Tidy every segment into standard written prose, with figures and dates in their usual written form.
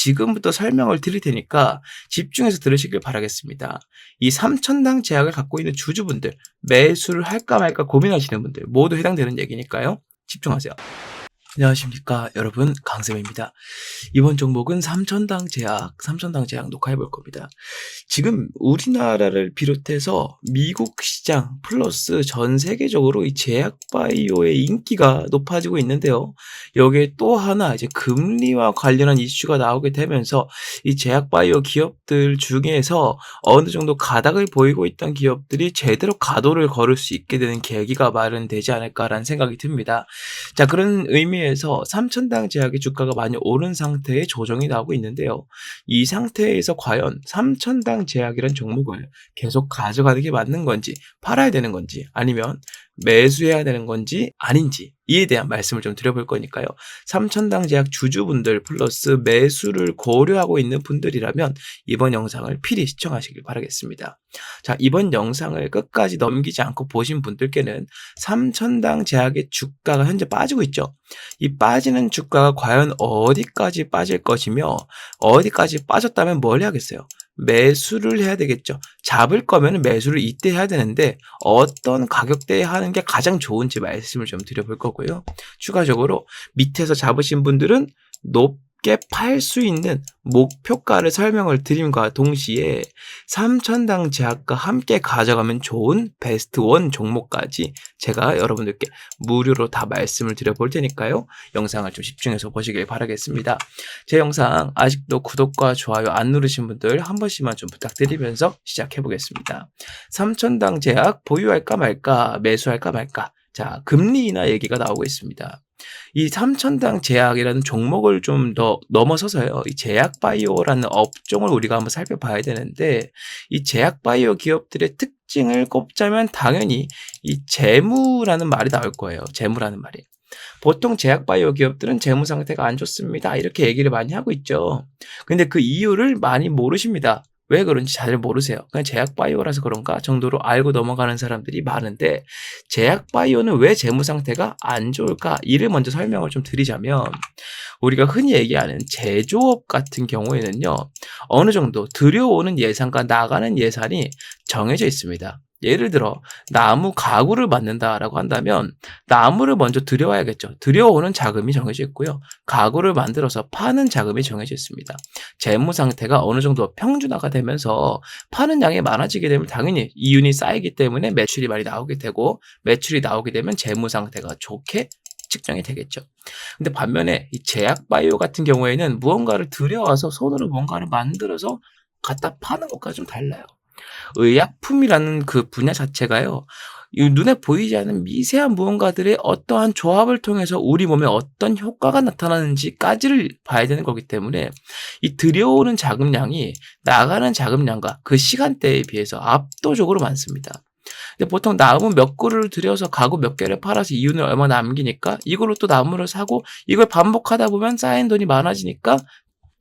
지금부터 설명을 드릴 테니까 집중해서 들으시길 바라겠습니다. 이 3천당 제약을 갖고 있는 주주분들, 매수를 할까 말까 고민하시는 분들 모두 해당되는 얘기니까요. 집중하세요. 안녕하십니까 여러분, 강쌤입니다. 이번 종목은 삼천당 제약 녹화해 볼 겁니다. 지금 우리나라를 비롯해서 미국 시장 플러스 전 세계적으로 이 제약 바이오의 인기가 높아지고 있는데요. 여기에 또 하나 이제 금리와 관련한 이슈가 나오게 되면서 이 제약 바이오 기업들 중에서 어느 정도 가닥을 보이고 있던 기업들이 제대로 가도를 걸을 수 있게 되는 계기가 마련되지 않을까라는 생각이 듭니다. 자, 그런 의미에서 삼천당 제약의 주가가 많이 오른 상태의 조정이 나오고 있는데요. 이 상태에서 과연 삼천당 제약이란 종목을 계속 가져가는 게 맞는 건지, 팔아야 되는 건지, 아니면 매수해야 되는 건지 아닌지, 이에 대한 말씀을 좀 드려볼 거니까요. 삼천당 제약 주주분들 플러스 매수를 고려하고 있는 분들이라면 이번 영상을 필히 시청하시길 바라겠습니다. 자, 이번 영상을 끝까지 넘기지 않고 보신 분들께는 삼천당 제약의 주가가 현재 빠지고 있죠. 이 빠지는 주가가 과연 어디까지 빠질 것이며, 어디까지 빠졌다면 뭘 해야겠어요? 매수를 해야 되겠죠. 잡을 거면 매수를 이때 해야 되는데 어떤 가격대에 하는 게 가장 좋은지 말씀을 좀 드려볼 거고요. 추가적으로 밑에서 잡으신 분들은 높게 팔 수 있는 목표가를 설명을 드림과 동시에 삼천당 제약과 함께 가져가면 좋은 베스트 원 종목까지 제가 여러분들께 무료로 다 말씀을 드려볼 테니까요. 영상을 좀 집중해서 보시길 바라겠습니다. 제 영상 아직도 구독과 좋아요 안 누르신 분들 한 번씩만 좀 부탁드리면서 시작해 보겠습니다. 삼천당 제약 보유할까 말까, 매수할까 말까. 자, 금리 인하 얘기가 나오고 있습니다. 이 삼천당 제약이라는 종목을 좀 더 넘어서서요, 이 제약 바이오라는 업종을 우리가 한번 살펴봐야 되는데, 이 제약 바이오 기업들의 특징을 꼽자면 당연히 이 재무라는 말이 나올 거예요. 재무라는 말이. 보통 제약 바이오 기업들은 재무 상태가 안 좋습니다, 이렇게 얘기를 많이 하고 있죠. 근데 그 이유를 많이 모르십니다. 왜 그런지 잘 모르세요. 그냥 제약 바이오라서 그런가 정도로 알고 넘어가는 사람들이 많은데, 제약 바이오는 왜 재무 상태가 안 좋을까? 이를 먼저 설명을 좀 드리자면, 우리가 흔히 얘기하는 제조업 같은 경우에는요, 어느 정도 들여오는 예산과 나가는 예산이 정해져 있습니다. 예를 들어 나무 가구를 만든다라고 한다면 나무를 먼저 들여와야겠죠. 들여오는 자금이 정해져 있고요. 가구를 만들어서 파는 자금이 정해져 있습니다. 재무 상태가 어느 정도 평준화가 되면서 파는 양이 많아지게 되면 당연히 이윤이 쌓이기 때문에 매출이 많이 나오게 되고, 매출이 나오게 되면 재무 상태가 좋게 측정이 되겠죠. 근데 반면에 이 제약 바이오 같은 경우에는 무언가를 들여와서 손으로 뭔가를 만들어서 갖다 파는 것과 좀 달라요. 의약품이라는 그 분야 자체가요, 이 눈에 보이지 않는 미세한 무언가들의 어떠한 조합을 통해서 우리 몸에 어떤 효과가 나타나는지까지를 봐야 되는 거기 때문에 이 들여오는 자금량이 나가는 자금량과 그 시간대에 비해서 압도적으로 많습니다. 근데 보통 나무 몇 그루를 들여서 가구 몇 개를 팔아서 이윤을 얼마 남기니까 이걸로 또 나무를 사고, 이걸 반복하다 보면 쌓인 돈이 많아지니까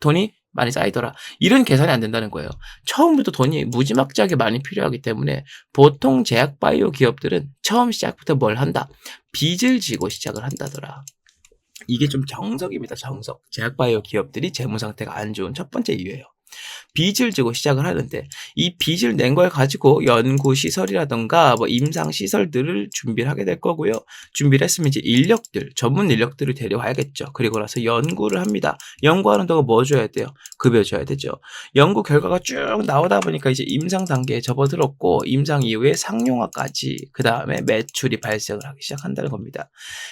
돈이 많이 쌓이더라, 이런 계산이 안 된다는 거예요. 처음부터 돈이 무지막지하게 많이 필요하기 때문에 보통 제약 바이오 기업들은 처음 시작부터 뭘 한다? 빚을 지고 시작을 한다더라. 이게 좀 정석입니다. 정석. 제약 바이오 기업들이 재무 상태가 안 좋은 첫 번째 이유예요. 빚을 지고 시작을 하는데, 이 빚을 낸 걸 가지고 연구 시설이라던가 뭐 임상 시설들을 준비를 하게 될 거고요. 준비를 했으면 이제 인력들, 전문 인력들을 데려와야겠죠. 그리고 나서 연구를 합니다. 연구하는 동안 뭐 줘야 돼요? 급여 줘야 되죠. 연구 결과가 쭉 나오다 보니까 이제 임상 단계에 접어들었고, 임상 이후에 상용화까지, 그 다음에 매출이 발생을 하기 시작한다는 겁니다.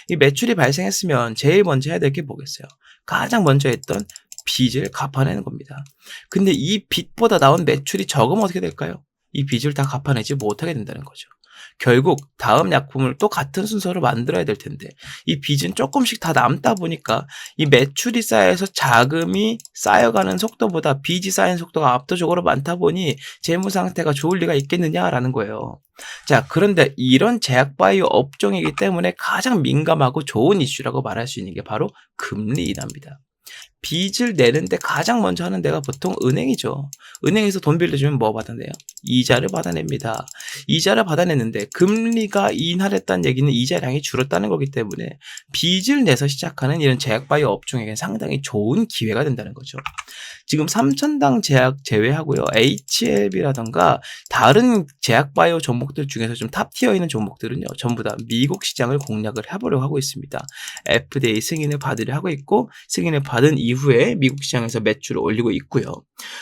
이 매출이 발생했으면 제일 먼저 해야 될 게 뭐겠어요? 가장 먼저 했던 빚을 갚아내는 겁니다. 근데 이 빚보다 나온 매출이 적으면 어떻게 될까요? 이 빚을 다 갚아내지 못하게 된다는 거죠. 결국 다음 약품을 또 같은 순서로 만들어야 될 텐데, 이 빚은 조금씩 다 남다 보니까 이 매출이 쌓여서 자금이 쌓여가는 속도보다 빚이 쌓인 속도가 압도적으로 많다 보니 재무 상태가 좋을 리가 있겠느냐라는 거예요. 자, 그런데 이런 제약 바이오 업종이기 때문에 가장 민감하고 좋은 이슈라고 말할 수 있는 게 바로 금리 인하입니다. 빚을 내는데 가장 먼저 하는 데가 보통 은행이죠. 은행에서 돈 빌려주면 뭐 받아내요? 이자를 받아냅니다. 이자를 받아냈는데 금리가 인하됐다는 얘기는 이자량이 줄었다는 거기 때문에 빚을 내서 시작하는 이런 제약바이오 업종에게 상당히 좋은 기회가 된다는 거죠. 지금 삼천당 제약 제외하고요. HLB라던가 다른 제약바이오 종목들 중에서 좀 탑티어에 있는 종목들은요. 전부 다 미국 시장을 공략을 해보려고 하고 있습니다. FDA 승인을 받으려 하고 있고 승인을 받은 이후에 미국 시장에서 매출을 올리고 있고요.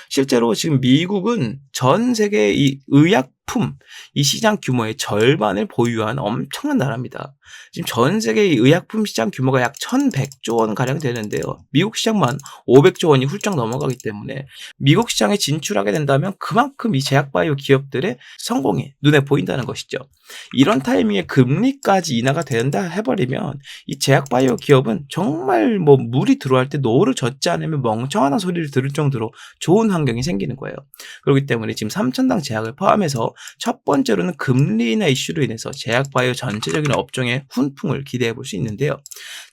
실제로 지금 미국은 전 세계 이 의약품 이 시장 규모의 절반을 보유한 엄청난 나라입니다. 지금 전 세계 이 의약품 시장 규모가 약 1,100조 원 가량 되는데요. 미국 시장만 500조 원이 훌쩍 넘어가기 때문에 미국 시장에 진출하게 된다면 그만큼 이 제약바이오 기업들의 성공이 눈에 보인다는 것이죠. 이런 타이밍에 금리까지 인하가 된다 해버리면 이 제약바이오 기업은 정말 뭐 물이 들어갈 때 노를 젓지 않으면 멍청하다는 소리를 들을 정도로 좋은 환경이 생기는 거예요. 그렇기 때문에 지금 삼천당 제약을 포함해서 첫 번째로는 금리 인하 이슈로 인해서 제약바이오 전체적인 업종의 훈풍을 기대해 볼 수 있는데요.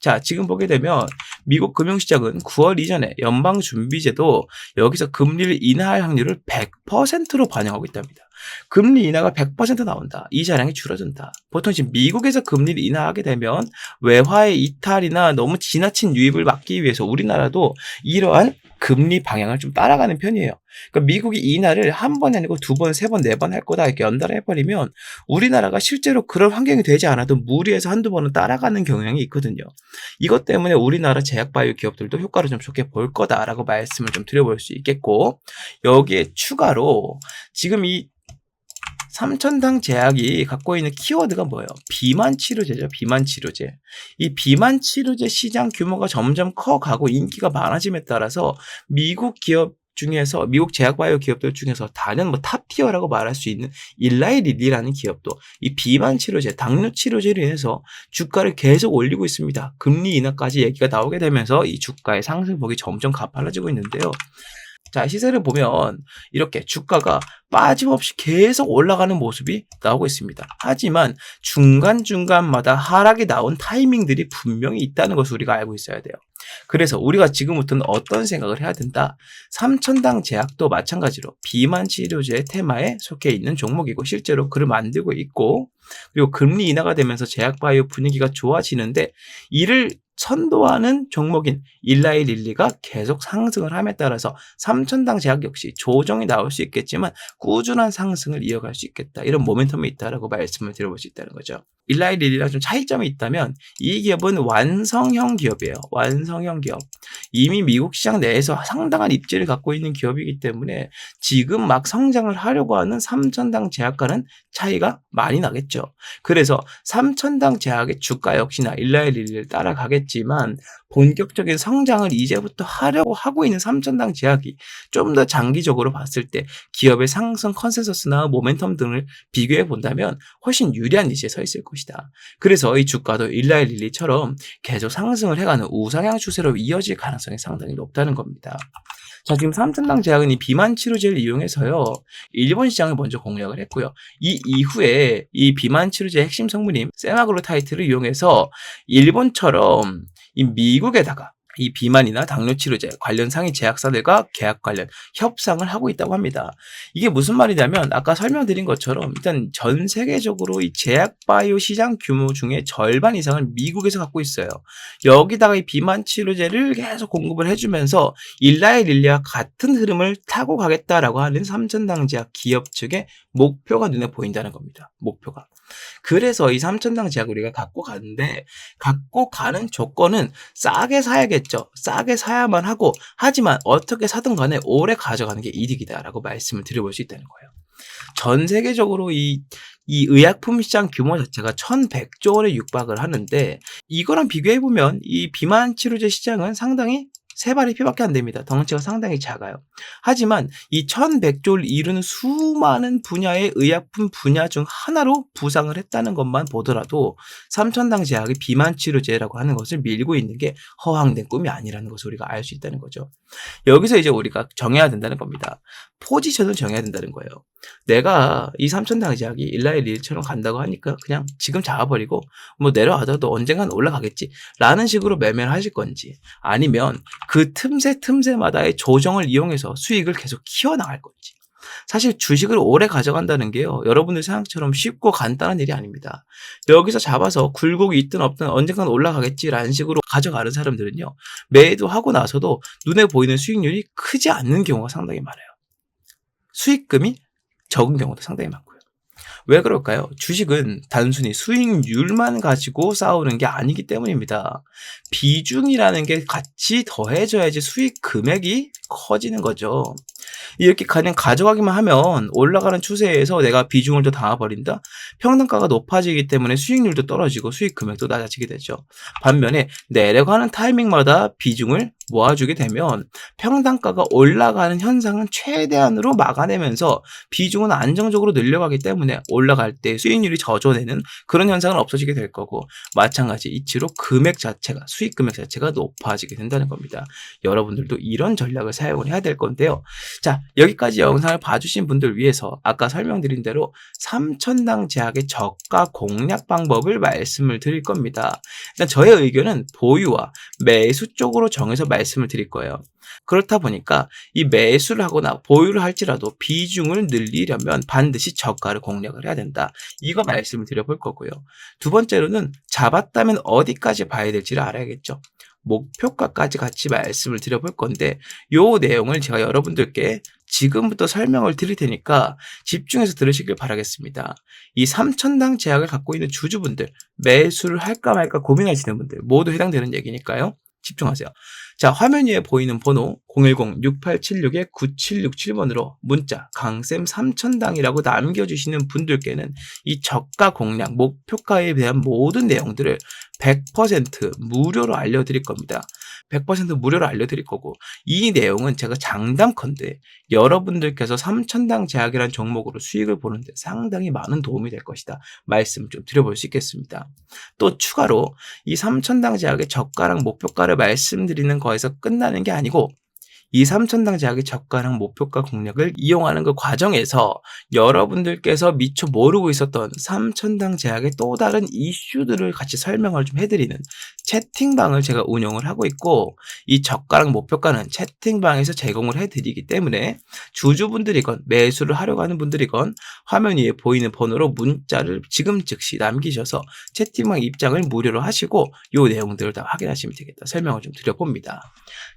자, 지금 보게 되면 미국 금융시장은 9월 이전에 연방준비제도 여기서 금리를 인하할 확률을 100%로 반영하고 있답니다. 금리 인하가 100% 나온다. 이자량이 줄어든다. 보통 지금 미국에서 금리를 인하하게 되면 외화의 이탈이나 너무 지나친 유입을 막기 위해서 우리나라도 이러한 금리 방향을 좀 따라가는 편이에요. 그러니까 미국이 인하를 한 번이 아니고 두 번, 세 번, 네 번 할 거다 이렇게 연달아 해버리면 우리나라가 실제로 그런 환경이 되지 않아도 무리해서 한두 번은 따라가는 경향이 있거든요. 이것 때문에 우리나라 제약바이오 기업들도 효과를 좀 좋게 볼 거다라고 말씀을 좀 드려볼 수 있겠고 여기에 추가로 지금 이 삼천당 제약이 갖고 있는 키워드가 뭐예요? 비만 치료제죠. 비만 치료제. 이 비만 치료제 시장 규모가 점점 커가고 인기가 많아짐에 따라서 미국 기업 중에서 미국 제약바이오 기업들 중에서 단연 뭐 탑티어라고 말할 수 있는 일라이 릴리라는 기업도 이 비만 치료제, 당뇨 치료제로 인해서 주가를 계속 올리고 있습니다. 금리 인하까지 얘기가 나오게 되면서 이 주가의 상승폭이 점점 가팔라지고 있는데요. 자, 시세를 보면 이렇게 주가가 빠짐없이 계속 올라가는 모습이 나오고 있습니다. 하지만 중간중간마다 하락이 나온 타이밍들이 분명히 있다는 것을 우리가 알고 있어야 돼요. 그래서 우리가 지금부터는 어떤 생각을 해야 된다? 삼천당 제약도 마찬가지로 비만 치료제 테마에 속해 있는 종목이고 실제로 그를 만들고 있고 그리고 금리 인하가 되면서 제약바이오 분위기가 좋아지는데 이를 선도하는 종목인 일라이 릴리가 계속 상승을 함에 따라서 삼천당 제약 역시 조정이 나올 수 있겠지만 꾸준한 상승을 이어갈 수 있겠다. 이런 모멘텀이 있다라고 말씀을 드려볼 수 있다는 거죠. 일라이 릴리랑 좀 차이점이 있다면 이 기업은 완성형 기업이에요. 완성형 기업. 이미 미국 시장 내에서 상당한 입지를 갖고 있는 기업이기 때문에 지금 막 성장을 하려고 하는 삼천당 제약과는 차이가 많이 나겠죠. 그래서 삼천당 제약의 주가 역시나 일라이 릴리를 따라가겠지만 본격적인 성장을 이제부터 하려고 하고 있는 삼천당 제약이 좀 더 장기적으로 봤을 때 기업의 상승 컨센서스나 모멘텀 등을 비교해 본다면 훨씬 유리한 위치에 서 있을 것이다. 그래서 이 주가도 일라이 릴리처럼 계속 상승을 해가는 우상향 추세로 이어질 가능성이 상당히 높다는 겁니다. 자, 지금 삼천당 제약은 이 비만 치료제를 이용해서요, 일본 시장을 먼저 공략을 했고요. 이 이후에 이 비만 치료제의 핵심 성분인 세마글루타이트를 이용해서 일본처럼 이 미국에다가 이 비만이나 당뇨 치료제 관련 상위 제약사들과 계약 관련 협상을 하고 있다고 합니다. 이게 무슨 말이냐면 아까 설명드린 것처럼 일단 전 세계적으로 이 제약 바이오 시장 규모 중에 절반 이상을 미국에서 갖고 있어요. 여기다가 이 비만 치료제를 계속 공급을 해주면서 일라이 릴리와 같은 흐름을 타고 가겠다라고 하는 삼천당 제약 기업 측의 목표가 눈에 보인다는 겁니다. 목표가. 그래서 이 삼천당 제약 우리가 갖고 가는데 갖고 가는 조건은 싸게 사야겠죠. 싸게 사야만 하고 하지만 어떻게 사든 간에 오래 가져가는 게 이득이다라고 말씀을 드려볼 수 있다는 거예요. 전 세계적으로 이 의약품 시장 규모 자체가 1,100조 원에 육박을 하는데 이거랑 비교해보면 이 비만 치료제 시장은 상당히 세 발의 피밖에 안 됩니다. 덩치가 상당히 작아요. 하지만 이 1,100조를 이루는 수많은 분야의 의약품 분야 중 하나로 부상을 했다는 것만 보더라도 삼천당 제약이 비만 치료제라고 하는 것을 밀고 있는 게 허황된 꿈이 아니라는 것을 우리가 알 수 있다는 거죠. 여기서 이제 우리가 정해야 된다는 겁니다. 포지션을 정해야 된다는 거예요. 내가 이 삼천당 제약이 일라이 릴처럼 간다고 하니까 그냥 지금 잡아버리고 뭐 내려와도 언젠간 올라가겠지 라는 식으로 매매를 하실 건지, 아니면 그 틈새마다의 조정을 이용해서 수익을 계속 키워나갈 건지. 사실 주식을 오래 가져간다는 게요, 여러분들 생각처럼 쉽고 간단한 일이 아닙니다. 여기서 잡아서 굴곡이 있든 없든 언젠간 올라가겠지라는 식으로 가져가는 사람들은요, 매도 하고 나서도 눈에 보이는 수익률이 크지 않는 경우가 상당히 많아요. 수익금이 적은 경우도 상당히 많고요. 왜 그럴까요? 주식은 단순히 수익률만 가지고 싸우는 게 아니기 때문입니다. 비중이라는 게 같이 더해져야지 수익 금액이 커지는 거죠. 이렇게 그냥 가져가기만 하면 올라가는 추세에서 내가 비중을 더 담아버린다? 평단가가 높아지기 때문에 수익률도 떨어지고 수익 금액도 낮아지게 되죠. 반면에 내려가는 타이밍마다 비중을 모아주게 되면 평단가가 올라가는 현상은 최대한으로 막아내면서 비중은 안정적으로 늘려가기 때문에 올라갈 때 수익률이 저조되는 그런 현상은 없어지게 될 거고, 마찬가지 이치로 금액 자체가, 수익 금액 자체가 높아지게 된다는 겁니다. 여러분들도 이런 전략을 사용을 해야 될 건데요. 자, 여기까지 영상을 봐주신 분들 위해서 아까 설명드린 대로 삼천당 제약의 저가 공략 방법을 말씀을 드릴 겁니다. 일단 저의 의견은 보유와 매수 쪽으로 정해서 말씀을 드릴 거예요. 그렇다 보니까 이 매수를 하거나 보유를 할지라도 비중을 늘리려면 반드시 저가를 공략을 해야 된다. 이거 말씀을 드려볼 거고요. 두 번째로는 잡았다면 어디까지 봐야 될지를 알아야겠죠. 목표가까지 같이 말씀을 드려볼 건데, 요 내용을 제가 여러분들께 지금부터 설명을 드릴 테니까 집중해서 들으시길 바라겠습니다. 이 삼천당 제약을 갖고 있는 주주분들, 매수를 할까 말까 고민하시는 분들 모두 해당되는 얘기니까요. 집중하세요. 자, 화면 위에 보이는 번호 010-6876-9767번으로 문자 강쌤 삼천당이라고 남겨주시는 분들께는 이 저가 공략 목표가에 대한 모든 내용들을 100% 무료로 알려드릴 겁니다. 100% 무료로 알려드릴 거고, 이 내용은 제가 장담컨대 여러분들께서 삼천당 제약이라는 종목으로 수익을 보는데 상당히 많은 도움이 될 것이다 말씀 좀 드려볼 수 있겠습니다. 또 추가로 이 삼천당 제약의 저가랑 목표가를 말씀드리는 거에서 끝나는 게 아니고, 이 삼천당 제약의 저가랑 목표가 공략을 이용하는 그 과정에서 여러분들께서 미처 모르고 있었던 삼천당 제약의 또 다른 이슈들을 같이 설명을 좀 해드리는 채팅방을 제가 운영을 하고 있고, 이 저가랑 목표가는 채팅방에서 제공을 해드리기 때문에 주주분들이건 매수를 하려고 하는 분들이건 화면 위에 보이는 번호로 문자를 지금 즉시 남기셔서 채팅방 입장을 무료로 하시고 이 내용들을 다 확인하시면 되겠다 설명을 좀 드려봅니다.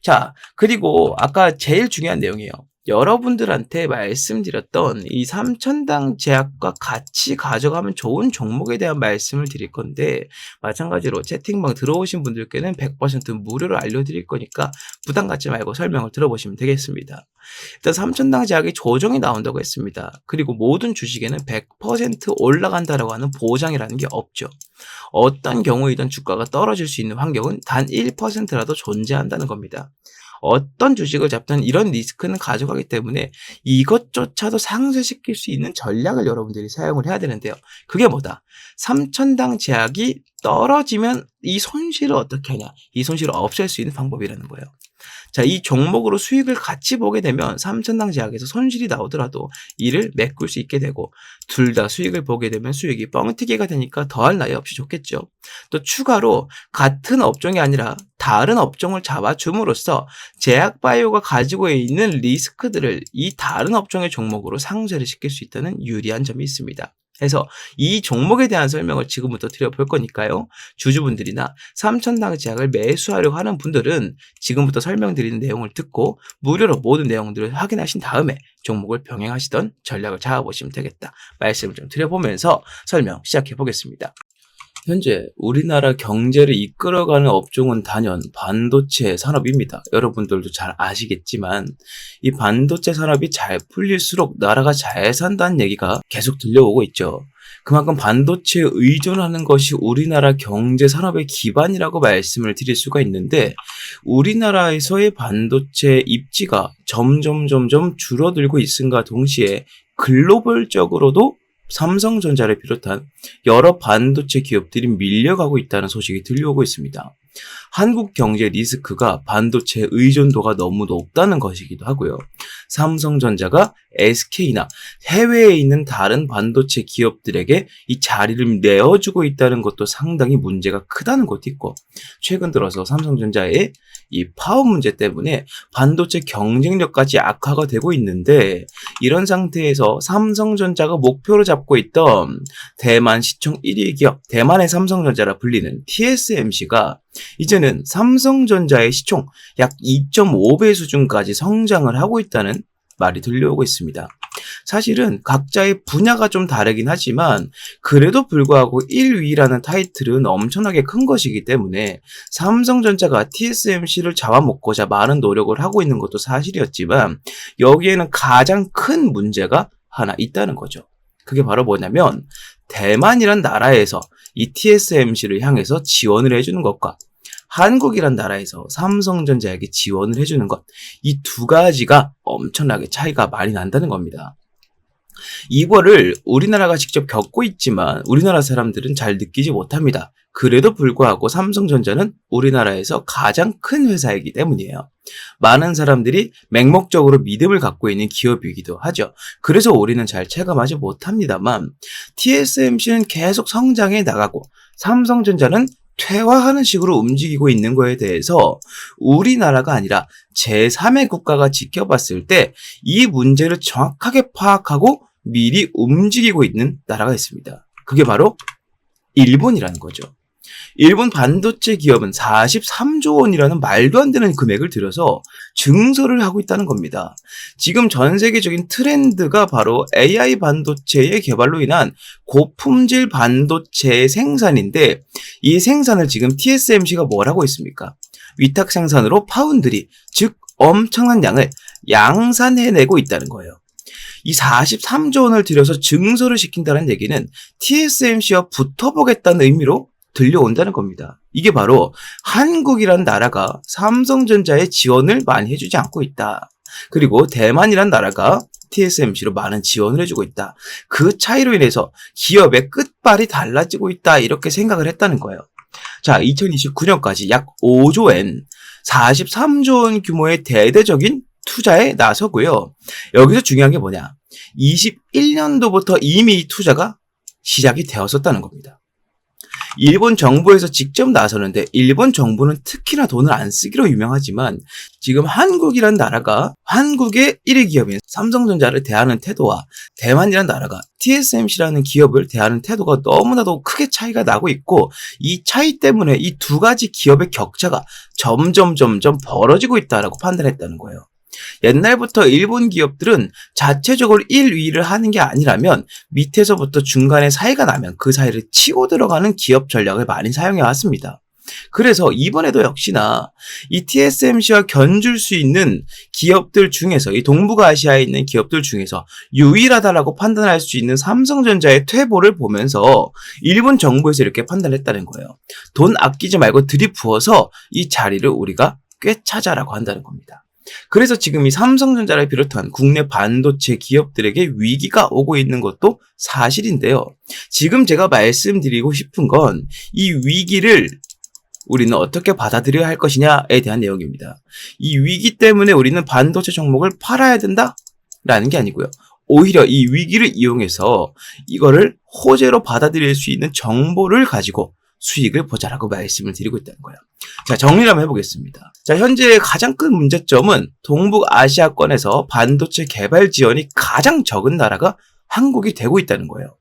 자, 그리고 아까 제일 중요한 내용이에요. 여러분들한테 말씀드렸던 이 삼천당 제약과 같이 가져가면 좋은 종목에 대한 말씀을 드릴 건데, 마찬가지로 채팅방 들어오신 분들께는 100% 무료로 알려드릴 거니까 부담 갖지 말고 설명을 들어보시면 되겠습니다. 일단 삼천당 제약이 조정이 나온다고 했습니다. 그리고 모든 주식에는 100% 올라간다라고 하는 보장이라는 게 없죠. 어떤 경우이든 주가가 떨어질 수 있는 환경은 단 1%라도 존재한다는 겁니다. 어떤 주식을 잡든 이런 리스크는 가져가기 때문에 이것조차도 상쇄시킬 수 있는 전략을 여러분들이 사용을 해야 되는데요. 그게 뭐다? 삼천당 제약이 떨어지면 이 손실을 어떻게 하냐? 이 손실을 없앨 수 있는 방법이라는 거예요. 자, 이 종목으로 수익을 같이 보게 되면 삼천당 제약에서 손실이 나오더라도 이를 메꿀 수 있게 되고, 둘 다 수익을 보게 되면 수익이 뻥튀기가 되니까 더할 나위 없이 좋겠죠. 또 추가로 같은 업종이 아니라 다른 업종을 잡아줌으로써 제약바이오가 가지고 있는 리스크들을 이 다른 업종의 종목으로 상쇄를 시킬 수 있다는 유리한 점이 있습니다. 그래서 이 종목에 대한 설명을 지금부터 드려볼 거니까요. 주주분들이나 삼천당 제약을 매수하려고 하는 분들은 지금부터 설명드리는 내용을 듣고 무료로 모든 내용들을 확인하신 다음에 종목을 병행하시던 전략을 잡아보시면 되겠다 말씀을 좀 드려보면서 설명 시작해 보겠습니다. 현재 우리나라 경제를 이끌어가는 업종은 단연 반도체 산업입니다. 여러분들도 잘 아시겠지만 이 반도체 산업이 잘 풀릴수록 나라가 잘 산다는 얘기가 계속 들려오고 있죠. 그만큼 반도체에 의존하는 것이 우리나라 경제 산업의 기반이라고 말씀을 드릴 수가 있는데, 우리나라에서의 반도체 입지가 점점 줄어들고 있음과 동시에 글로벌적으로도 삼성전자를 비롯한 여러 반도체 기업들이 밀려가고 있다는 소식이 들려오고 있습니다. 한국 경제 리스크가 반도체 의존도가 너무 높다는 것이기도 하고요. 삼성전자가 SK나 해외에 있는 다른 반도체 기업들에게 이 자리를 내어주고 있다는 것도 상당히 문제가 크다는 것도 있고, 최근 들어서 삼성전자의 이 파업 문제 때문에 반도체 경쟁력까지 악화가 되고 있는데, 이런 상태에서 삼성전자가 목표로 잡고 있던 대만 시총 1위 기업, 대만의 삼성전자라 불리는 TSMC가 이제는 삼성전자의 시총 약 2.5배 수준까지 성장을 하고 있다는 말이 들려오고 있습니다. 사실은 각자의 분야가 좀 다르긴 하지만 그래도 불구하고 1위라는 타이틀은 엄청나게 큰 것이기 때문에 삼성전자가 TSMC를 잡아먹고자 많은 노력을 하고 있는 것도 사실이었지만, 여기에는 가장 큰 문제가 하나 있다는 거죠. 그게 바로 뭐냐면, 대만이란 나라에서 이 TSMC를 향해서 지원을 해주는 것과 한국이란 나라에서 삼성전자에게 지원을 해주는 것, 이 두 가지가 엄청나게 차이가 많이 난다는 겁니다. 이거를 우리나라가 직접 겪고 있지만 우리나라 사람들은 잘 느끼지 못합니다. 그래도 불구하고 삼성전자는 우리나라에서 가장 큰 회사이기 때문이에요. 많은 사람들이 맹목적으로 믿음을 갖고 있는 기업이기도 하죠. 그래서 우리는 잘 체감하지 못합니다만, TSMC는 계속 성장해 나가고 삼성전자는 퇴화하는 식으로 움직이고 있는 거에 대해서 우리나라가 아니라 제3의 국가가 지켜봤을 때 이 문제를 정확하게 파악하고 미리 움직이고 있는 나라가 있습니다. 그게 바로 일본이라는 거죠. 일본 반도체 기업은 43조 원이라는 말도 안 되는 금액을 들여서 증설을 하고 있다는 겁니다. 지금 전 세계적인 트렌드가 바로 AI 반도체의 개발로 인한 고품질 반도체의 생산인데, 이 생산을 지금 TSMC가 뭘 하고 있습니까? 위탁 생산으로 파운드리, 즉 엄청난 양을 양산해내고 있다는 거예요. 이 43조 원을 들여서 증설을 시킨다는 얘기는 TSMC와 붙어보겠다는 의미로 들려온다는 겁니다. 이게 바로 한국이란 나라가 삼성전자의 지원을 많이 해주지 않고 있다. 그리고 대만이란 나라가 TSMC로 많은 지원을 해주고 있다. 그 차이로 인해서 기업의 끝발이 달라지고 있다. 이렇게 생각을 했다는 거예요. 자, 2029년까지 약 5조엔 43조 원 규모의 대대적인 투자에 나서고요. 여기서 중요한 게 뭐냐? 21년도부터 이미 이 투자가 시작이 되었었다는 겁니다. 일본 정부에서 직접 나서는데, 일본 정부는 특히나 돈을 안 쓰기로 유명하지만 지금 한국이란 나라가 한국의 1위 기업인 삼성전자를 대하는 태도와 대만이란 나라가 TSMC라는 기업을 대하는 태도가 너무나도 크게 차이가 나고 있고, 이 차이 때문에 이 두 가지 기업의 격차가 점점 벌어지고 있다라고 판단했다는 거예요. 옛날부터 일본 기업들은 자체적으로 1위를 하는 게 아니라면 밑에서부터 중간에 사이가 나면 그 사이를 치고 들어가는 기업 전략을 많이 사용해 왔습니다. 그래서 이번에도 역시나 이 TSMC와 견줄 수 있는 기업들 중에서, 이 동북아시아에 있는 기업들 중에서 유일하다라고 판단할 수 있는 삼성전자의 퇴보를 보면서 일본 정부에서 이렇게 판단했다는 거예요. 돈 아끼지 말고 들이부어서 이 자리를 우리가 꿰차자라고 한다는 겁니다. 그래서 지금 이 삼성전자를 비롯한 국내 반도체 기업들에게 위기가 오고 있는 것도 사실인데요. 지금 제가 말씀드리고 싶은 건 이 위기를 우리는 어떻게 받아들여야 할 것이냐에 대한 내용입니다. 이 위기 때문에 우리는 반도체 종목을 팔아야 된다라는 게 아니고요. 오히려 이 위기를 이용해서 이거를 호재로 받아들일 수 있는 정보를 가지고 수익을 보자라고 말씀을 드리고 있다는 거예요. 자, 정리를 한번 해보겠습니다. 자, 현재 가장 큰 문제점은 동북아시아권에서 반도체 개발 지원이 가장 적은 나라가 한국이 되고 있다는 거예요.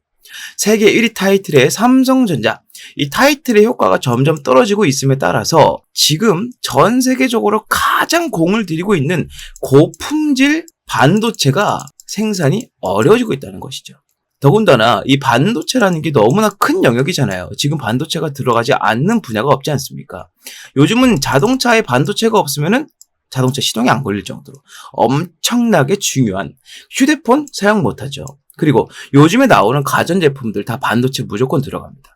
세계 1위 타이틀의 삼성전자, 이 타이틀의 효과가 점점 떨어지고 있음에 따라서 지금 전 세계적으로 가장 공을 들이고 있는 고품질 반도체가 생산이 어려워지고 있다는 것이죠. 더군다나 이 반도체라는 게 너무나 큰 영역이잖아요. 지금 반도체가 들어가지 않는 분야가 없지 않습니까? 요즘은 자동차에 반도체가 없으면은 자동차 시동이 안 걸릴 정도로 엄청나게 중요한 휴대폰 사용 못하죠. 그리고 요즘에 나오는 가전제품들 다 반도체 무조건 들어갑니다.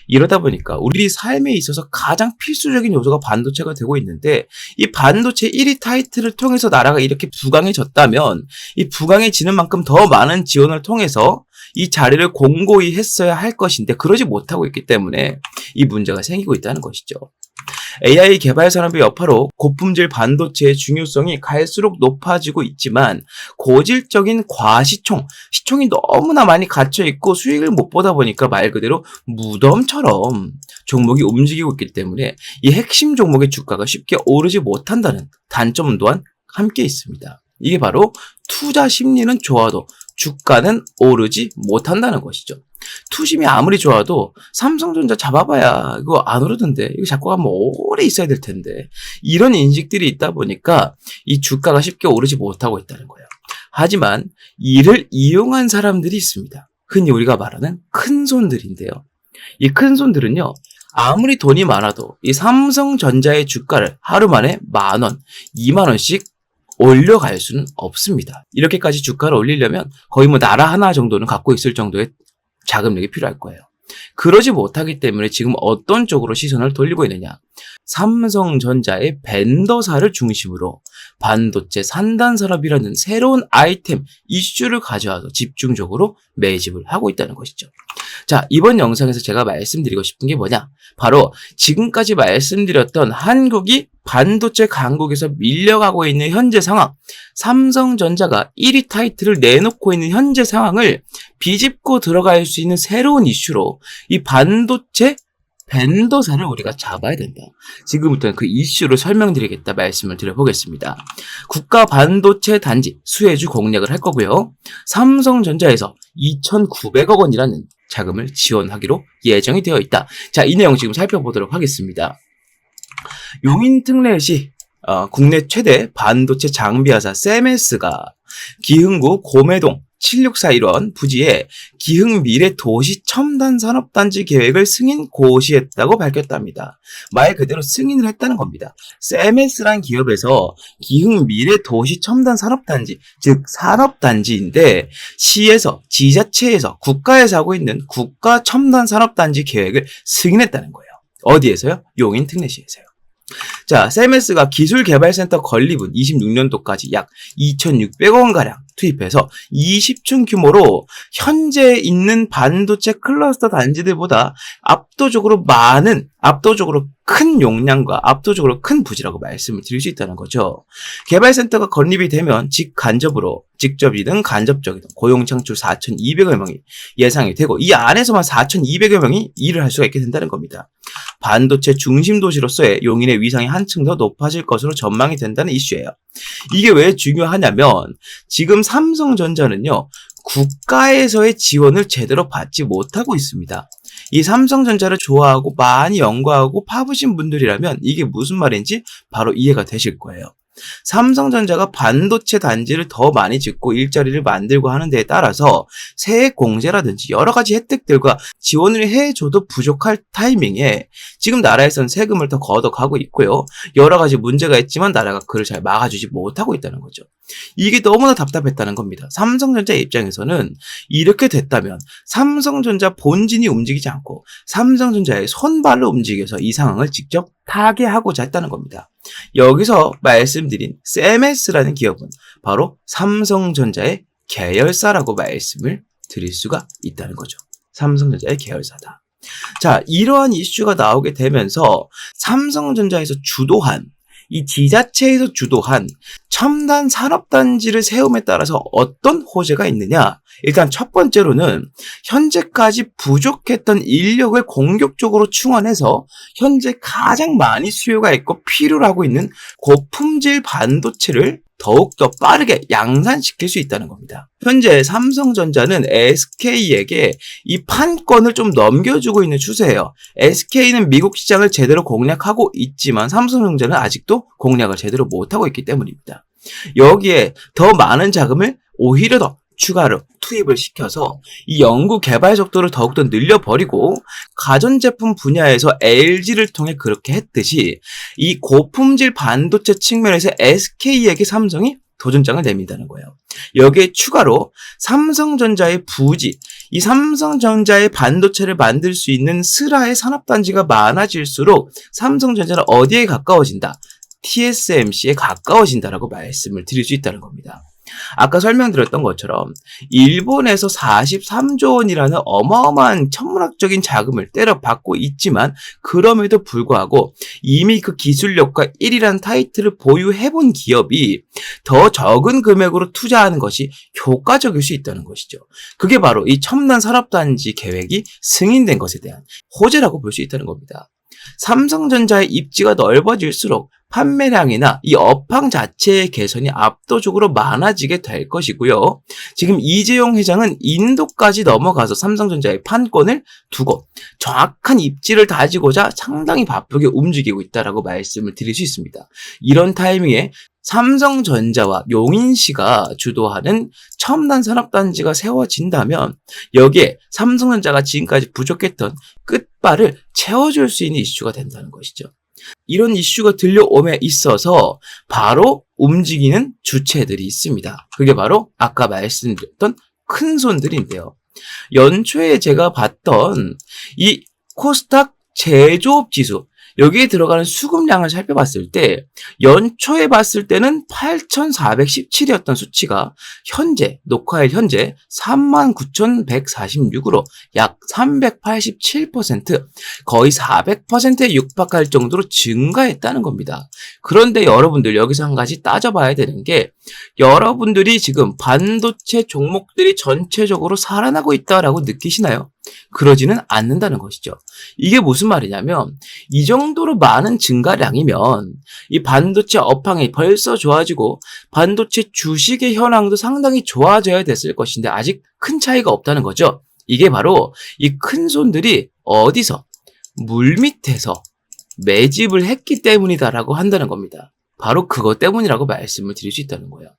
이러다 보니까 우리 삶에 있어서 가장 필수적인 요소가 반도체가 되고 있는데, 이 반도체 1위 타이틀을 통해서 나라가 이렇게 부강해졌다면 이 부강해지는 만큼 더 많은 지원을 통해서 이 자리를 공고히 했어야 할 것인데 그러지 못하고 있기 때문에 이 문제가 생기고 있다는 것이죠. AI 개발 산업의 여파로 고품질 반도체의 중요성이 갈수록 높아지고 있지만 고질적인 과시총, 시총이 너무나 많이 갇혀있고 수익을 못 보다 보니까 말 그대로 무덤처럼 종목이 움직이고 있기 때문에 이 핵심 종목의 주가가 쉽게 오르지 못한다는 단점 또한 함께 있습니다. 이게 바로 투자 심리는 좋아도 주가는 오르지 못한다는 것이죠. 투심이 아무리 좋아도 삼성전자 잡아봐야 이거 안 오르던데, 이거 잡고 가면 오래 있어야 될 텐데, 이런 인식들이 있다 보니까 이 주가가 쉽게 오르지 못하고 있다는 거예요. 하지만 이를 이용한 사람들이 있습니다. 흔히 우리가 말하는 큰손들인데요. 이 큰손들은요, 아무리 돈이 많아도 이 삼성전자의 주가를 하루 만에 10,000원, 20,000원씩 올려갈 수는 없습니다. 이렇게까지 주가를 올리려면 거의 뭐 나라 하나 정도는 갖고 있을 정도의 자금력이 필요할 거예요. 그러지 못하기 때문에 지금 어떤 쪽으로 시선을 돌리고 있느냐. 삼성전자의 벤더사를 중심으로 반도체 산단 산업이라는 새로운 아이템, 이슈를 가져와서 집중적으로 매집을 하고 있다는 것이죠. 자, 이번 영상에서 제가 말씀드리고 싶은 게 뭐냐? 바로 지금까지 말씀드렸던 한국이 반도체 강국에서 밀려가고 있는 현재 상황, 삼성전자가 1위 타이틀을 내놓고 있는 현재 상황을 비집고 들어갈 수 있는 새로운 이슈로 이 반도체 벤더사를 우리가 잡아야 된다. 지금부터는 그 이슈를 설명드리겠다 말씀을 드려보겠습니다. 국가 반도체 단지 수혜주 공략을 할 거고요. 삼성전자에서 2,900억 원이라는 자금을 지원하기로 예정이 되어 있다. 자, 이 내용 지금 살펴보도록 하겠습니다. 용인특례시 국내 최대 반도체 장비회사 세메스가 기흥구 고매동 7641원 부지에 기흥미래도시첨단산업단지 계획을 승인 고시했다고 밝혔답니다. 말 그대로 승인을 했다는 겁니다. 세메스란 기업에서 기흥미래도시첨단산업단지, 즉 산업단지인데 시에서, 지자체에서, 국가에서 하고 있는 국가첨단산업단지 계획을 승인했다는 거예요. 어디에서요? 용인특례시에서요. 자, 세메스가 기술개발센터 건립은 26년도까지 약 2,600억 원가량 투입해서 20층 규모로 현재 있는 반도체 클러스터 단지들보다 압도적으로 큰 용량과 압도적으로 큰 부지라고 말씀을 드릴 수 있다는 거죠. 개발센터가 건립이 되면 직접이든 간접적이든 고용 창출 4,200여 명이 예상이 되고 이 안에서만 4,200여 명이 일을 할 수가 있게 된다는 겁니다. 반도체 중심 도시로서의 용인의 위상이 한층 더 높아질 것으로 전망이 된다는 이슈예요. 이게 왜 중요하냐면 지금 삼성전자는요, 국가에서의 지원을 제대로 받지 못하고 있습니다. 이 삼성전자를 좋아하고 많이 연구하고 파보신 분들이라면 이게 무슨 말인지 바로 이해가 되실 거예요. 삼성전자가 반도체 단지를 더 많이 짓고 일자리를 만들고 하는 데에 따라서 세액 공제라든지 여러 가지 혜택들과 지원을 해줘도 부족할 타이밍에 지금 나라에서는 세금을 더 걷어가고 있고요. 여러 가지 문제가 있지만 나라가 그를 잘 막아주지 못하고 있다는 거죠. 이게 너무나 답답했다는 겁니다. 삼성전자 입장에서는 이렇게 됐다면 삼성전자 본진이 움직이지 않고 삼성전자의 손발로 움직여서 이 상황을 직접 타개하고자 했다는 겁니다. 여기서 말씀드린 세메스라는 기업은 바로 삼성전자의 계열사라고 말씀을 드릴 수가 있다는 거죠. 삼성전자의 계열사다. 자, 이러한 이슈가 나오게 되면서 삼성전자에서 주도한, 이 지자체에서 주도한 첨단 산업단지를 세움에 따라서 어떤 호재가 있느냐? 일단 첫 번째로는 현재까지 부족했던 인력을 공격적으로 충원해서 현재 가장 많이 수요가 있고 필요로 하고 있는 고품질 반도체를 더욱더 빠르게 양산시킬 수 있다는 겁니다. 현재 삼성전자는 SK에게 이 판권을 좀 넘겨주고 있는 추세예요. SK는 미국 시장을 제대로 공략하고 있지만 삼성전자는 아직도 공략을 제대로 못하고 있기 때문입니다. 여기에 더 많은 자금을 오히려 더 추가로 투입을 시켜서 이 연구 개발 속도를 더욱더 늘려버리고 가전제품 분야에서 LG를 통해 그렇게 했듯이 이 고품질 반도체 측면에서 SK에게 삼성이 도전장을 내민다는 거예요. 여기에 추가로 삼성전자의 부지, 이 삼성전자의 반도체를 만들 수 있는 스라의 산업단지가 많아질수록 삼성전자는 어디에 가까워진다? TSMC에 가까워진다라고 말씀을 드릴 수 있다는 겁니다. 아까 설명드렸던 것처럼 일본에서 43조 원이라는 어마어마한 천문학적인 자금을 때려받고 있지만 그럼에도 불구하고 이미 그 기술력과 1위라는 타이틀을 보유해본 기업이 더 적은 금액으로 투자하는 것이 효과적일 수 있다는 것이죠. 그게 바로 이 첨단 산업단지 계획이 승인된 것에 대한 호재라고 볼 수 있다는 겁니다. 삼성전자의 입지가 넓어질수록 판매량이나 이 업황 자체의 개선이 압도적으로 많아지게 될 것이고요. 지금 이재용 회장은 인도까지 넘어가서 삼성전자의 판권을 두고 정확한 입지를 다지고자 상당히 바쁘게 움직이고 있다라고 말씀을 드릴 수 있습니다. 이런 타이밍에 삼성전자와 용인시가 주도하는 첨단 산업단지가 세워진다면 여기에 삼성전자가 지금까지 부족했던 끝발을 채워줄 수 있는 이슈가 된다는 것이죠. 이런 이슈가 들려옴에 있어서 바로 움직이는 주체들이 있습니다. 그게 바로 아까 말씀드렸던 큰 손들인데요. 연초에 제가 봤던 이 코스닥 제조업 지수, 여기에 들어가는 수급량을 살펴봤을 때 연초에 봤을 때는 8,417이었던 수치가 현재 녹화일 현재 39,146으로 약 387% 거의 400%에 육박할 정도로 증가했다는 겁니다. 그런데 여러분들 여기서 한 가지 따져봐야 되는 게 여러분들이 지금 반도체 종목들이 전체적으로 살아나고 있다라고 느끼시나요? 그러지는 않는다는 것이죠. 이게 무슨 말이냐면 이 정도로 많은 증가량이면 이 반도체 업황이 벌써 좋아지고 반도체 주식의 현황도 상당히 좋아져야 됐을 것인데 아직 큰 차이가 없다는 거죠. 이게 바로 이 큰 손들이 어디서? 물밑에서 매집을 했기 때문이다라고 한다는 겁니다. 바로 그것 때문이라고 말씀을 드릴 수 있다는 거예요.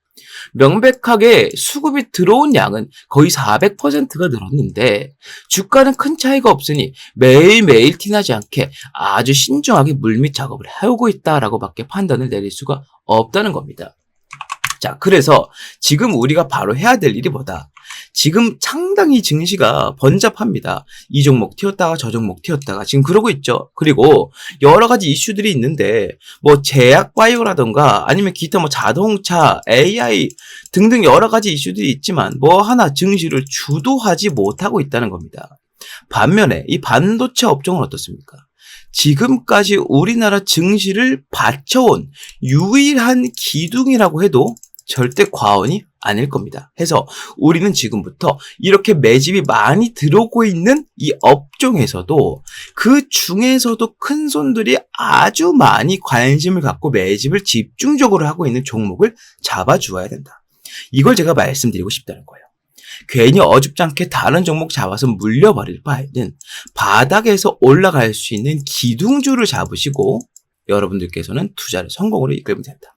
명백하게 수급이 들어온 양은 거의 400%가 늘었는데 주가는 큰 차이가 없으니 매일매일 티나지 않게 아주 신중하게 물밑 작업을 해오고 있다라고 밖에 판단을 내릴 수가 없다는 겁니다. 자, 그래서 지금 우리가 바로 해야 될 일이 뭐다? 지금 상당히 증시가 번잡합니다. 이 종목 튀었다가 저 종목 튀었다가 지금 그러고 있죠. 그리고 여러 가지 이슈들이 있는데 뭐 제약 바이오라던가 아니면 기타 뭐 자동차, AI 등등 여러 가지 이슈들이 있지만 뭐 하나 증시를 주도하지 못하고 있다는 겁니다. 반면에 이 반도체 업종은 어떻습니까? 지금까지 우리나라 증시를 받쳐온 유일한 기둥이라고 해도 절대 과언이 아닐 겁니다. 해서 우리는 지금부터 이렇게 매집이 많이 들어오고 있는 이 업종에서도 그 중에서도 큰 손들이 아주 많이 관심을 갖고 매집을 집중적으로 하고 있는 종목을 잡아주어야 된다. 이걸 제가 말씀드리고 싶다는 거예요. 괜히 어줍잖게 다른 종목 잡아서 물려버릴 바에는 바닥에서 올라갈 수 있는 기둥주를 잡으시고 여러분들께서는 투자를 성공으로 이끌면 된다.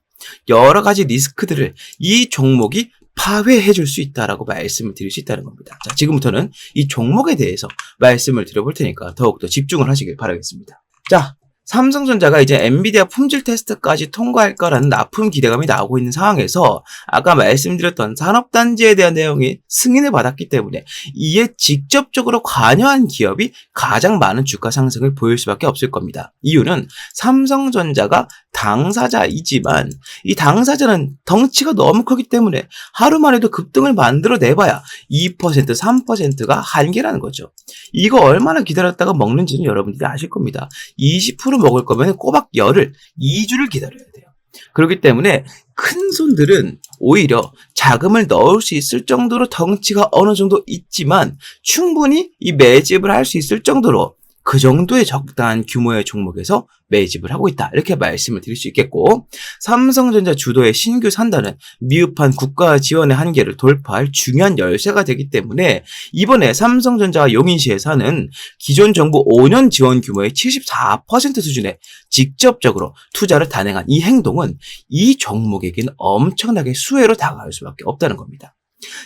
여러 가지 리스크들을 이 종목이 파회해 줄 수 있다라고 말씀을 드릴 수 있다는 겁니다. 자, 지금부터는 이 종목에 대해서 말씀을 드려볼 테니까 더욱더 집중을 하시길 바라겠습니다. 자, 삼성전자가 이제 엔비디아 품질 테스트까지 통과할 거라는 납품 기대감이 나오고 있는 상황에서 아까 말씀드렸던 산업단지에 대한 내용이 승인을 받았기 때문에 이에 직접적으로 관여한 기업이 가장 많은 주가 상승을 보일 수밖에 없을 겁니다. 이유는 삼성전자가 당사자이지만 이 당사자는 덩치가 너무 크기 때문에 하루만 해도 급등을 만들어내봐야 2%, 3%가 한계라는 거죠. 이거 얼마나 기다렸다가 먹는지는 여러분들이 아실 겁니다. 20% 먹을 거면 꼬박 열흘, 2주를 기다려야 돼요. 그렇기 때문에 큰 손들은 오히려 자금을 넣을 수 있을 정도로 덩치가 어느 정도 있지만 충분히 이 매집을 할 수 있을 정도로 그 정도의 적당한 규모의 종목에서 매집을 하고 있다. 이렇게 말씀을 드릴 수 있겠고 삼성전자 주도의 신규 산단은 미흡한 국가 지원의 한계를 돌파할 중요한 열쇠가 되기 때문에 이번에 삼성전자와 용인시에서는 기존 정부 5년 지원 규모의 74% 수준에 직접적으로 투자를 단행한 이 행동은 이 종목에게는 엄청나게 수혜로 다가갈 수밖에 없다는 겁니다.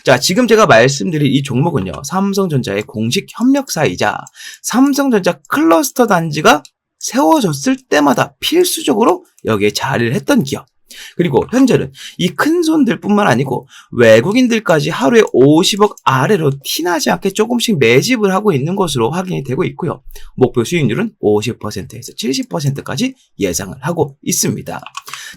자, 지금 제가 말씀드릴 이 종목은요, 삼성전자의 공식 협력사이자 삼성전자 클러스터 단지가 세워졌을 때마다 필수적으로 여기에 자리를 했던 기업. 그리고 현재는 이 큰 손들뿐만 아니고 외국인들까지 하루에 50억 아래로 티나지 않게 조금씩 매집을 하고 있는 것으로 확인이 되고 있고요. 목표 수익률은 50%에서 70%까지 예상을 하고 있습니다.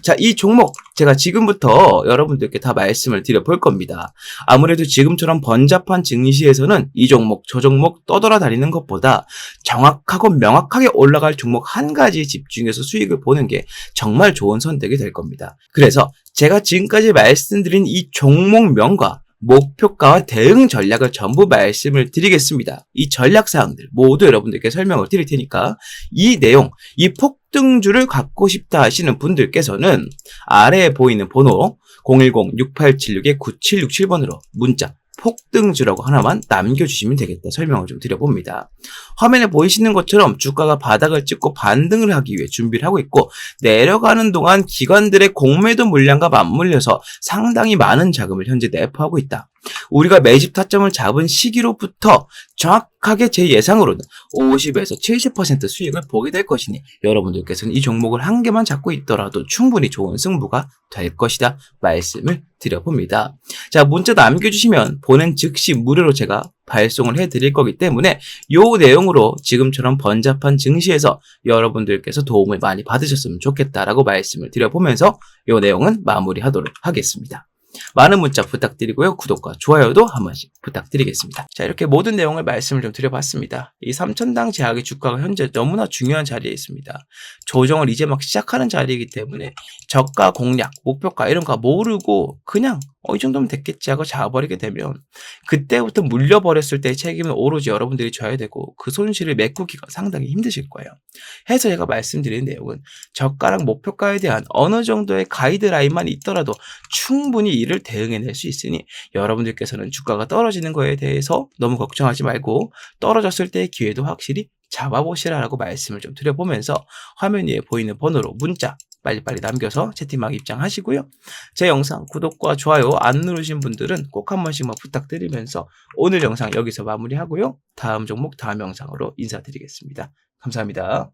자, 이 종목 제가 지금부터 여러분들께 다 말씀을 드려볼 겁니다. 아무래도 지금처럼 번잡한 증시에서는 이 종목, 저 종목 떠돌아다니는 것보다 정확하고 명확하게 올라갈 종목 한 가지에 집중해서 수익을 보는 게 정말 좋은 선택이 될 겁니다. 그래서 제가 지금까지 말씀드린 이 종목명과 목표가와 대응 전략을 전부 말씀을 드리겠습니다. 이 전략사항들 모두 여러분들께 설명을 드릴 테니까 이 내용, 이 폭등주를 갖고 싶다 하시는 분들께서는 아래에 보이는 번호 010-6876-9767번으로 문자 폭등주라고 하나만 남겨주시면 되겠다 설명을 좀 드려봅니다. 화면에 보이시는 것처럼 주가가 바닥을 찍고 반등을 하기 위해 준비를 하고 있고 내려가는 동안 기관들의 공매도 물량과 맞물려서 상당히 많은 자금을 현재 내포하고 있다. 우리가 매집 타점을 잡은 시기로부터 정확하게 제 예상으로는 50에서 70% 수익을 보게 될 것이니 여러분들께서는 이 종목을 한 개만 잡고 있더라도 충분히 좋은 승부가 될 것이다 말씀을 드려봅니다. 자, 문자 남겨주시면 보낸 즉시 무료로 제가 발송을 해드릴 거기 때문에 이 내용으로 지금처럼 번잡한 증시에서 여러분들께서 도움을 많이 받으셨으면 좋겠다라고 말씀을 드려보면서 이 내용은 마무리하도록 하겠습니다. 많은 문자 부탁드리고요. 구독과 좋아요도 한 번씩 부탁드리겠습니다. 자, 이렇게 모든 내용을 말씀을 좀 드려봤습니다. 이 3천당 제약의 주가가 현재 너무나 중요한 자리에 있습니다. 조정을 이제 막 시작하는 자리이기 때문에 저가 공략, 목표가 이런 거 모르고 그냥 이 정도면 됐겠지 하고 잡아버리게 되면 그때부터 물려버렸을 때의 책임은 오로지 여러분들이 져야 되고 그 손실을 메꾸기가 상당히 힘드실 거예요. 해서 제가 말씀드리는 내용은 저가랑 목표가에 대한 어느 정도의 가이드라인만 있더라도 충분히 이를 대응해낼 수 있으니 여러분들께서는 주가가 떨어지는 거에 대해서 너무 걱정하지 말고 떨어졌을 때의 기회도 확실히 잡아보시라라고 말씀을 좀 드려보면서 화면 위에 보이는 번호로 문자 빨리빨리 남겨서 채팅방 입장하시고요. 제 영상 구독과 좋아요 안 누르신 분들은 꼭 한 번씩만 부탁드리면서 오늘 영상 여기서 마무리하고요. 다음 종목 다음 영상으로 인사드리겠습니다. 감사합니다.